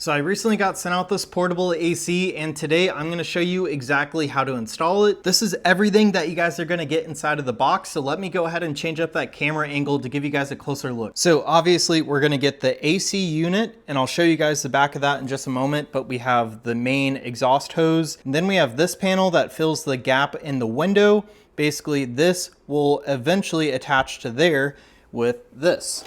So I recently got sent out this portable AC, and today I'm going to show you exactly how to install it. This is everything that you guys are going to get inside of the box. So let me go ahead and change up that camera angle to give you guys a closer look. So obviously we're going to get the AC unit, and I'll show you guys the back of that in just a moment, but we have the main exhaust hose. And then we have this panel that fills the gap in the window. Basically this will eventually attach to there with this.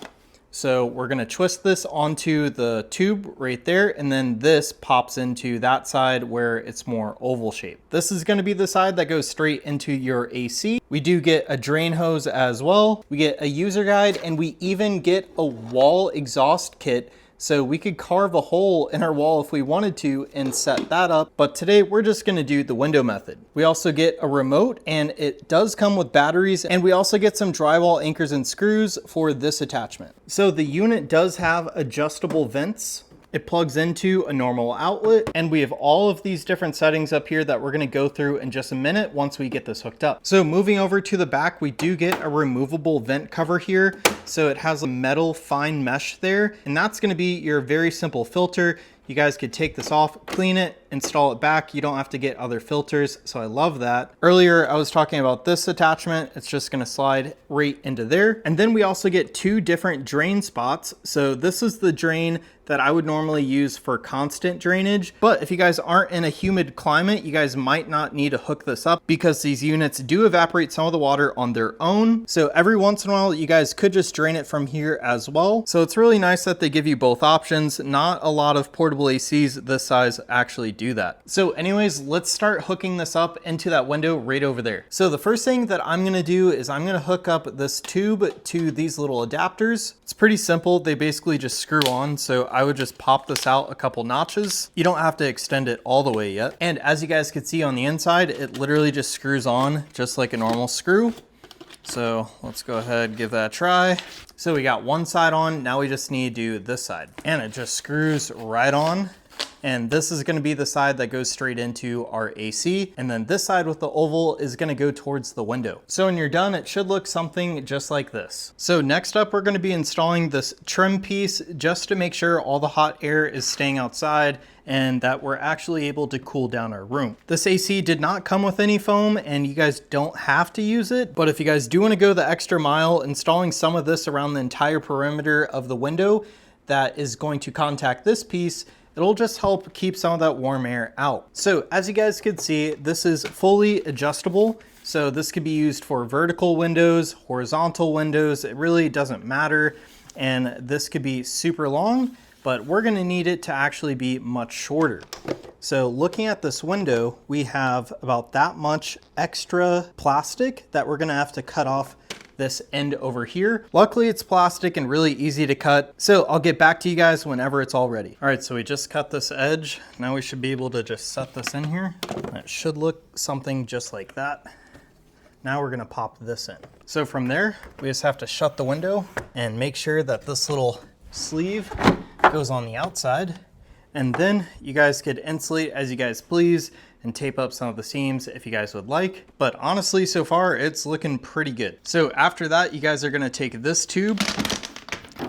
So we're gonna twist this onto the tube right there, and then this pops into that side where it's more oval shaped. This is gonna be the side that goes straight into your AC. We do get a drain hose as well. We get a user guide, and we even get a wall exhaust kit. So we could carve a hole in our wall if we wanted to and set that up. But today we're just gonna do the window method. We also get a remote, and it does come with batteries, and we also get some drywall anchors and screws for this attachment. So the unit does have adjustable vents. It plugs into a normal outlet, and we have all of these different settings up here that we're gonna go through in just a minute once we get this hooked up. So moving over to the back, we do get a removable vent cover here. So it has a metal fine mesh there, and that's gonna be your very simple filter. You guys could take this off, clean it, install it back. You don't have to get other filters, so I love that. Earlier, I was talking about this attachment. It's just gonna slide right into there. And then we also get two different drain spots. So this is the drain that I would normally use for constant drainage. But if you guys aren't in a humid climate, you guys might not need to hook this up because these units do evaporate some of the water on their own. So every once in a while, you guys could just drain it from here as well. So it's really nice that they give you both options. Not a lot of portable ACs this size actually do that. So anyways, let's start hooking this up into that window right over there. So the first thing that I'm gonna do is I'm gonna hook up this tube to these little adapters. It's pretty simple. They basically just screw on. So I would just pop this out a couple notches. You don't have to extend it all the way yet. And as you guys can see on the inside, it literally just screws on just like a normal screw. So let's go ahead and give that a try. So we got one side on, now we just need to do this side. And it just screws right on. And this is gonna be the side that goes straight into our AC. And then this side with the oval is gonna go towards the window. So when you're done, it should look something just like this. So next up, we're gonna be installing this trim piece just to make sure all the hot air is staying outside and that we're actually able to cool down our room. This AC did not come with any foam, and you guys don't have to use it, but if you guys do wanna go the extra mile, installing some of this around the entire perimeter of the window that is going to contact this piece, it'll just help keep some of that warm air out. So as you guys can see, this is fully adjustable. So this could be used for vertical windows, horizontal windows, it really doesn't matter. And this could be super long, but we're gonna need it to actually be much shorter. So looking at this window, we have about that much extra plastic that we're gonna have to cut off this end over here. Luckily it's plastic and really easy to cut. So I'll get back to you guys whenever it's all ready. All right, so we just cut this edge. Now we should be able to just set this in here. It should look something just like that. Now we're gonna pop this in. So from there, we just have to shut the window and make sure that this little sleeve goes on the outside. And then you guys could insulate as you guys please and tape up some of the seams if you guys would like. But honestly, so far it's looking pretty good. So after that, you guys are gonna take this tube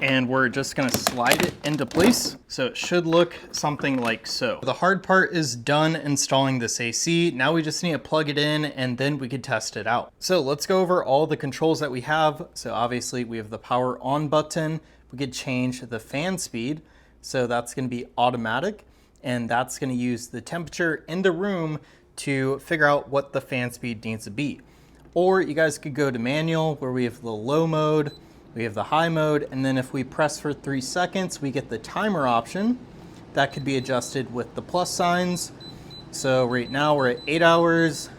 and we're just gonna slide it into place. So it should look something like so. The hard part is done installing this AC. Now we just need to plug it in and then we could test it out. So let's go over all the controls that we have. So obviously we have the power on button. We could change the fan speed. So that's gonna be automatic, and that's gonna use the temperature in the room to figure out what the fan speed needs to be. Or you guys could go to manual, where we have the low mode, we have the high mode, and then if we press for 3 seconds, we get the timer option. That could be adjusted with the plus signs. So right now we're at 8 hours,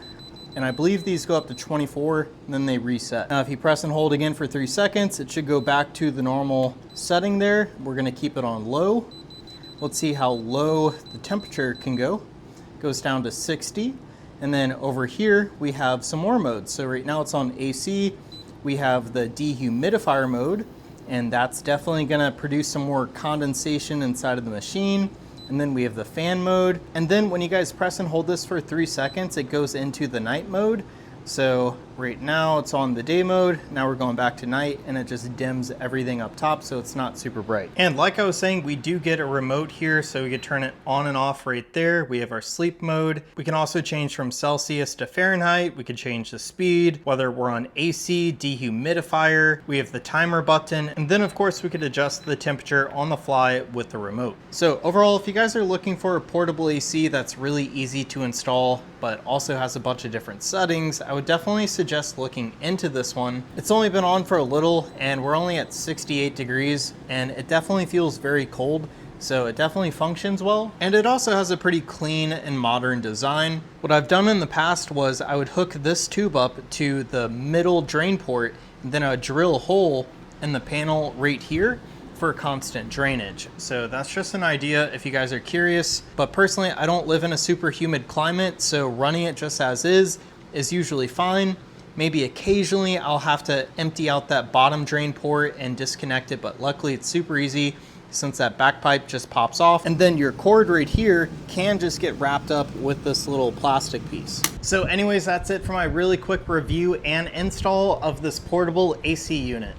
and I believe these go up to 24, and then they reset. Now if you press and hold again for 3 seconds, it should go back to the normal setting there. We're gonna keep it on low. Let's see how low the temperature can go. It goes down to 60. And then over here, we have some more modes. So right now it's on AC. We have the dehumidifier mode, and that's definitely gonna produce some more condensation inside of the machine. And then we have the fan mode. And then when you guys press and hold this for 3 seconds, it goes into the night mode. So Right now it's on the day mode. Now we're going back to night and it just dims everything up top so it's not super bright. And like I was saying, we do get a remote here so we could turn it on and off right there. We have our sleep mode. We can also change from Celsius to Fahrenheit. We could change the speed, whether we're on AC, dehumidifier. We have the timer button. And then of course we could adjust the temperature on the fly with the remote. So overall, if you guys are looking for a portable AC that's really easy to install, but also has a bunch of different settings, I would definitely suggest looking into this one. It's only been on for a little and we're only at 68 degrees and it definitely feels very cold. So it definitely functions well. And it also has a pretty clean and modern design. What I've done in the past was I would hook this tube up to the middle drain port and then I would drill a hole in the panel right here for constant drainage. So that's just an idea if you guys are curious. But personally, I don't live in a super humid climate, so running it just as is usually fine. Maybe occasionally I'll have to empty out that bottom drain port and disconnect it, but luckily it's super easy since that back pipe just pops off. And then your cord right here can just get wrapped up with this little plastic piece. So anyways, that's it for my really quick review and install of this portable AC unit.